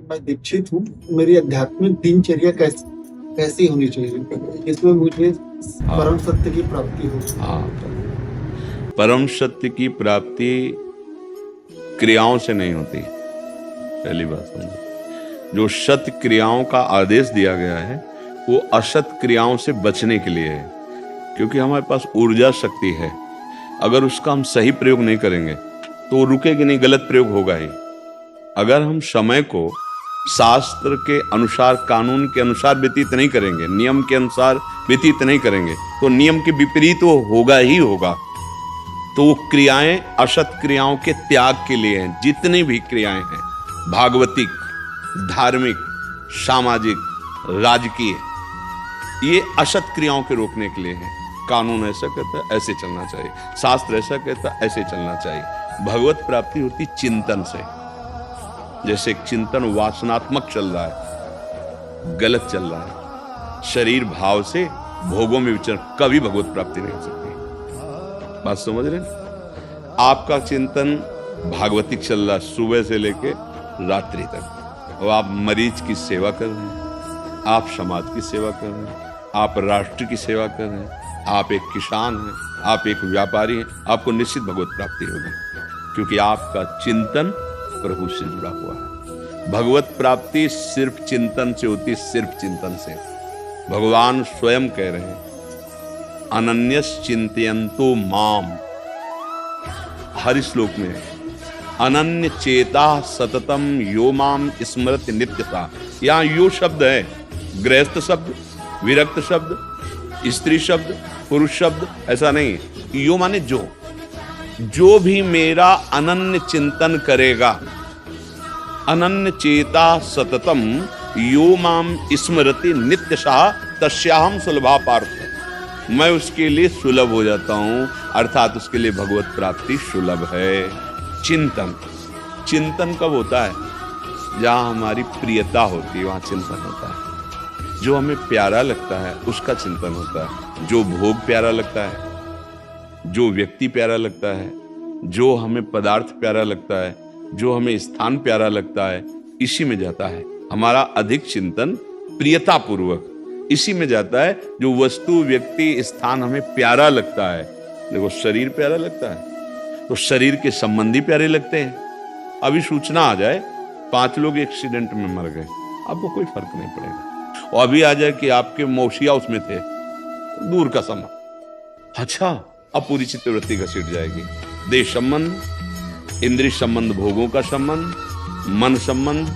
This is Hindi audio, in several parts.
मैं दीक्षित हूँ। मेरी आध्यात्मिक दिनचर्या कैसी होनी चाहिए इसमें मुझे परम हाँ सत्य की प्राप्ति हो? हाँ। परम सत्य की प्राप्ति क्रियाओं से नहीं होती, पहली बात समझो। जो सत्य क्रियाओं का आदेश दिया गया है वो असत क्रियाओं से बचने के लिए है, क्योंकि हमारे पास ऊर्जा शक्ति है। अगर उसका हम सही प्रयोग नहीं करेंगे तो वो रुकेगी नहीं, गलत प्रयोग होगा ही। अगर हम समय को शास्त्र के अनुसार, कानून के अनुसार व्यतीत नहीं करेंगे, नियम के अनुसार व्यतीत नहीं करेंगे, तो नियम के विपरीत वो होगा ही होगा। तो वो क्रियाएं असत क्रियाओं के त्याग के लिए हैं। जितनी भी क्रियाएं हैं, भागवतिक, धार्मिक, सामाजिक, राजकीय, ये असत क्रियाओं के रोकने के लिए है। कानून ऐसा कहता है ऐसे चलना चाहिए, शास्त्र ऐसा कहता है ऐसे चलना चाहिए। भगवत प्राप्ति होती चिंतन से। जैसे चिंतन वासनात्मक चल रहा है, गलत चल रहा है, शरीर भाव से भोगों में विचरण, कभी भगवत प्राप्ति नहीं हो सकती। बात समझ रहे हैं? आपका चिंतन भागवतिक चल रहा है सुबह से लेके रात्रि तक, और आप मरीज की सेवा कर रहे हैं, आप समाज की सेवा कर रहे हैं, आप राष्ट्र की सेवा कर रहे हैं, आप एक किसान हैं, आप एक व्यापारी हैं, आपको निश्चित भगवत प्राप्ति होगी, क्योंकि आपका चिंतन प्रभु से जुड़ा हुआ है। भगवत प्राप्ति सिर्फ चिंतन से होती, सिर्फ चिंतन से। भगवान स्वयं कह रहे हैं, अनन्यस चिंतयन्तो माम। हर श्लोक में अनन्य चेता सततम यो माम स्मरति नित्यता। यहां यो शब्द है, गृहस्थ शब्द, विरक्त शब्द, स्त्री शब्द, पुरुष शब्द, ऐसा नहीं। यो माने जो भी मेरा अनन्य चिंतन करेगा, अनन्य चेता सततम यो माम स्मरति नित्यशः तस्याहम सुलभा पार्थ। मैं उसके लिए सुलभ हो जाता हूं, अर्थात उसके लिए भगवत प्राप्ति सुलभ है। चिंतन कब होता है? जहां हमारी प्रियता होती है वहां चिंतन होता है। जो हमें प्यारा लगता है उसका चिंतन होता है। जो भोग प्यारा लगता है, जो व्यक्ति प्यारा लगता है, जो हमें पदार्थ प्यारा लगता है, जो हमें स्थान प्यारा लगता है, इसी में जाता है हमारा अधिक चिंतन। प्रियता पूर्वक इसी में जाता है। जो वस्तु, व्यक्ति, स्थान हमें प्यारा लगता है, देखो शरीर प्यारा लगता है तो शरीर के संबंधी प्यारे लगते हैं। अभी सूचना आ जाए 5 लोग एक्सीडेंट में मर गए, आपको कोई फर्क नहीं पड़ेगा। और अभी आ जाए कि आपके मौसिया उसमें थे, दूर का संबंध, अच्छा, अब पूरी चित्तवृत्ति घसीट जाएगी। देह संबंध, इंद्रिय संबंध, भोगों का संबंध, मन संबंध,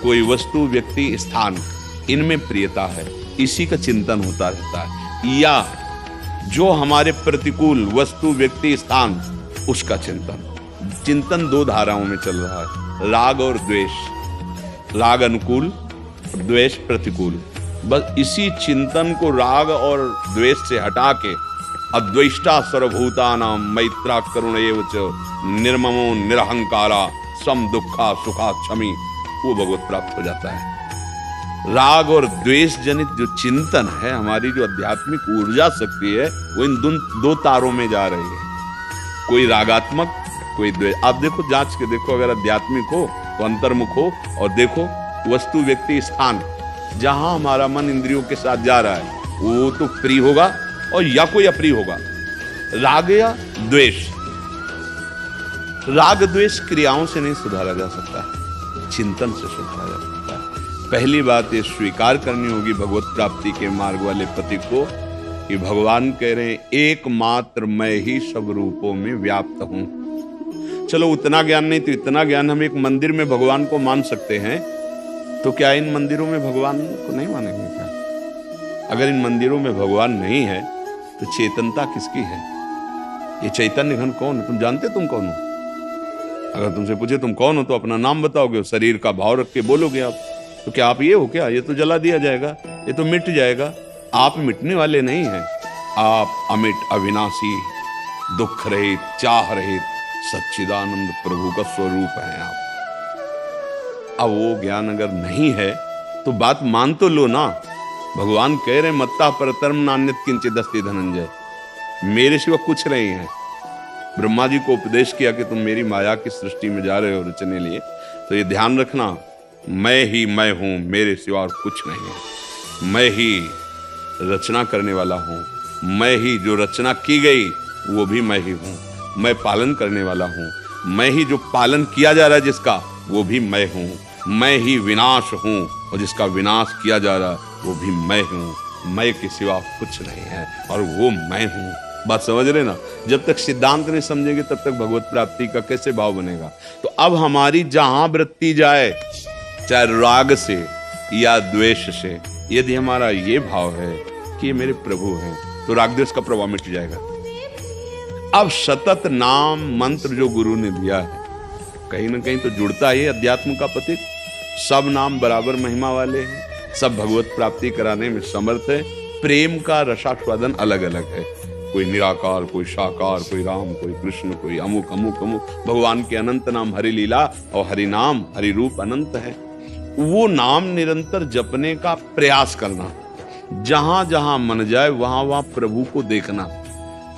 कोई वस्तु, व्यक्ति, स्थान, इनमें प्रियता है, इसी का चिंतन होता रहता है। या जो हमारे प्रतिकूल वस्तु, व्यक्ति, स्थान, उसका चिंतन 2 धाराओं में चल रहा है, राग और द्वेष। राग अनुकूल, द्वेष प्रतिकूल। बस इसी चिंतन को राग और द्वेष से हटा के अद्वेष्टा सर्वभूतानां मैत्रा करुण एव च निर्ममो निरहंकारा सम दुखा सुखा क्षमी, वो भगवत प्राप्त हो जाता है। राग और द्वेष जनित जो चिंतन है, हमारी जो आध्यात्मिक ऊर्जा शक्ति है, वो इन 2 तारों में जा रही है। कोई रागात्मक, कोई द्वेष। आप देखो, जांच के देखो, अगर आध्यात्मिक हो तो अंतर्मुख हो, और देखो वस्तु, व्यक्ति, स्थान, जहां हमारा मन इंद्रियों के साथ जा रहा है, वो तो प्रिय होगा और या कोई अप्रिय होगा। राग या द्वेष। राग द्वेष क्रियाओं से नहीं सुधारा जा सकता, चिंतन से सुधारा जा सकता है। पहली बात ये स्वीकार करनी होगी भगवत प्राप्ति के मार्ग वाले पति को, कि भगवान कह रहे हैं एकमात्र मैं ही सब रूपों में व्याप्त हूं। चलो उतना ज्ञान नहीं तो इतना ज्ञान, हम एक मंदिर में भगवान को मान सकते हैं, तो क्या इन मंदिरों में भगवान को नहीं मानेंगे क्या? अगर इन मंदिरों में भगवान नहीं है तो चेतनता किसकी है? ये चैतन्य घन कौन है? तुम जानते तुम कौन हो? अगर तुमसे पूछे तुम कौन हो तो अपना नाम बताओगे, शरीर का भाव रख के बोलोगे आप। तो क्या आप ये हो क्या? ये तो जला दिया जाएगा, ये तो मिट जाएगा। आप मिटने वाले नहीं हैं, आप अमिट, अविनाशी, दुख रहित, चाह रहित, सच्चिदानंद प्रभु का स्वरूप है आप। अब वो ज्ञान अगर नहीं है तो बात मान तो लो ना। भगवान कह रहे मत्ता परतरम नान्यत किंचित अस्ति धनंजय, मेरे सिवा कुछ नहीं है। ब्रह्मा जी को उपदेश किया कि तुम मेरी माया की सृष्टि में जा रहे हो रचने लिए, तो ये ध्यान रखना मैं ही मैं हूं, मेरे सिवा और कुछ नहीं है। मैं ही रचना करने वाला हूं, मैं ही जो रचना की गई वो भी मैं ही हूं। मैं पालन करने वाला हूं, मैं ही जो पालन किया जा रहा है जिसका, वो भी मैं हूं। मैं ही विनाश हूं और जिसका विनाश किया जा रहा है वो भी मैं हूं। मैं के सिवा कुछ नहीं है और वो मैं हूं। बात समझ रहे ना? जब तक सिद्धांत नहीं समझेंगे तब तक भगवत प्राप्ति का कैसे भाव बनेगा? तो अब हमारी जहां वृत्ति जाए, चाहे राग से या द्वेष से, यदि हमारा ये भाव है कि ये मेरे प्रभु हैं, तो राग द्वेष का प्रभाव मिट जाएगा। अब सतत नाम मंत्र जो गुरु ने दिया है, कहीं ना कहीं तो जुड़ता है अध्यात्म का प्रतीक। सब नाम बराबर महिमा वाले हैं, सब भगवत प्राप्ति कराने में समर्थ है। प्रेम का रसास्वादन अलग अलग है, कोई निराकार, कोई साकार, कोई राम, कोई कृष्ण, कोई अमुक अमुक अमुक। भगवान के अनंत नाम, हरि लीला और हरि नाम, हरि रूप अनंत है। वो नाम निरंतर जपने का प्रयास करना, जहां जहां मन जाए वहां वहां प्रभु को देखना।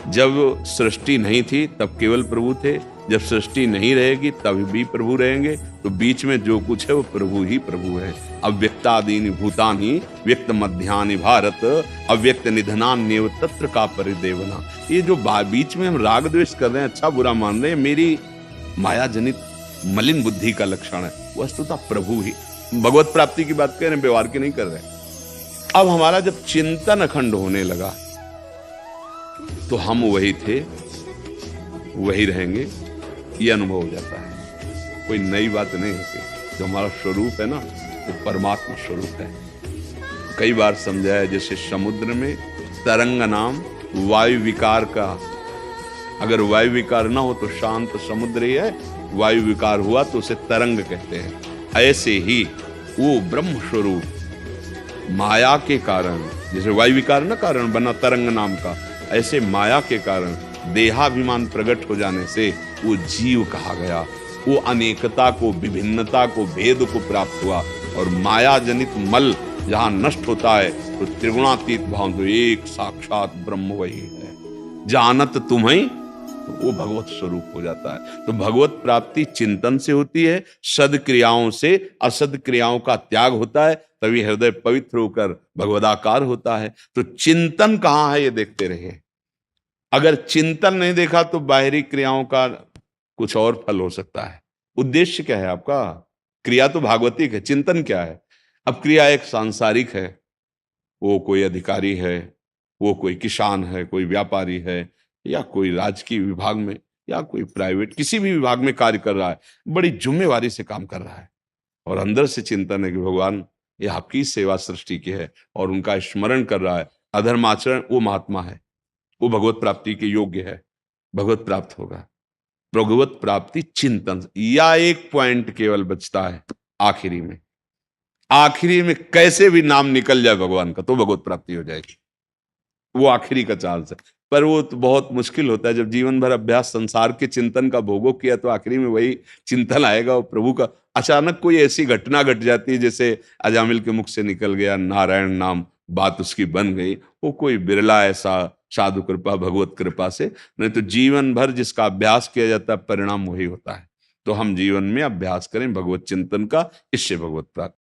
जब सृष्टि नहीं थी तब केवल प्रभु थे, जब सृष्टि नहीं रहेगी तब भी प्रभु रहेंगे। तो बीच में जो कुछ है वो प्रभु ही प्रभु है। अव्यक्तादीनि भूतानि व्यक्त मध्यानि भारत, अव्यक्त निधनान्येव तत्र का परिदेवना। ये जो बीच में हम राग द्वेष कर रहे हैं, अच्छा बुरा मान रहे हैं, मेरी माया जनित मलिन बुद्धि का लक्षण है। वस्तुतः प्रभु ही। भगवत प्राप्ति की बात कर रहे हैं, व्यवहार की नहीं कर रहे हैं। अब हमारा जब चिंतन अखंड होने लगा तो हम वही थे, वही रहेंगे, ये अनुभव हो जाता है। कोई नई बात नहीं होती। जो हमारा स्वरूप है ना, वो परमात्मा स्वरूप है। कई बार समझाया, जैसे समुद्र में तरंग नाम वायु विकार का, अगर वायु विकार ना हो तो शांत समुद्र ही है, वायु विकार हुआ तो उसे तरंग कहते हैं। ऐसे ही वो ब्रह्म स्वरूप माया के कारण, जैसे वायु विकार ना कारण बना तरंग नाम का, ऐसे माया के कारण देहाभिमान प्रकट हो जाने से वो जीव कहा गया। वो अनेकता को, विभिन्नता को, भेद को प्राप्त हुआ। और माया जनित मल जहां नष्ट होता है तो त्रिगुणातीत भाव, तो एक साक्षात ब्रह्म वही है। जानत तुम्हें, तो वो भगवत स्वरूप हो जाता है। तो भगवत प्राप्ति चिंतन से होती है, सद्क्रियाओं से। असद क्रियाओं का त्याग होता है, तभी हृदय पवित्र होकर भगवदाकार होता है। तो चिंतन कहाँ है ये देखते रहिए। अगर चिंतन नहीं देखा तो बाहरी क्रियाओं का कुछ और फल हो सकता है। उद्देश्य क्या है आपका? क्रिया तो भागवतिक है, चिंतन क्या है? अब क्रिया एक सांसारिक है, वो कोई अधिकारी है, वो कोई किसान है, कोई व्यापारी है, या कोई राजकीय विभाग में, या कोई प्राइवेट किसी भी विभाग में कार्य कर रहा है, बड़ी जिम्मेवारी से काम कर रहा है। और अंदर से चिंतन है कि भगवान ये आपकी सेवा सृष्टि की है, और उनका स्मरण कर रहा है। अधर्माचरण वो महात्मा है, वो भगवत प्राप्ति के योग्य है, भगवत प्राप्त होगा। भगवत प्राप्ति चिंतन। या एक पॉइंट केवल बचता है आखिरी में, आखिरी में कैसे भी नाम निकल जाए भगवान का तो भगवत प्राप्ति हो जाएगी। वो आखिरी का चांस है, पर वो तो बहुत मुश्किल होता है। जब जीवन भर अभ्यास संसार के चिंतन का भोगो किया तो आखिरी में वही चिंतन आएगा, वो प्रभु का। अचानक कोई ऐसी घटना घट जाती है, जैसे अजामिल के मुख से निकल गया नारायण नाम, बात उसकी बन गई। वो कोई बिरला ऐसा साधु कृपा, भगवत कृपा से, नहीं तो जीवन भर जिसका अभ्यास किया जाता है परिणाम वही होता है। तो हम जीवन में अभ्यास करें भगवत चिंतन का, इससे भगवत प्राप्ति।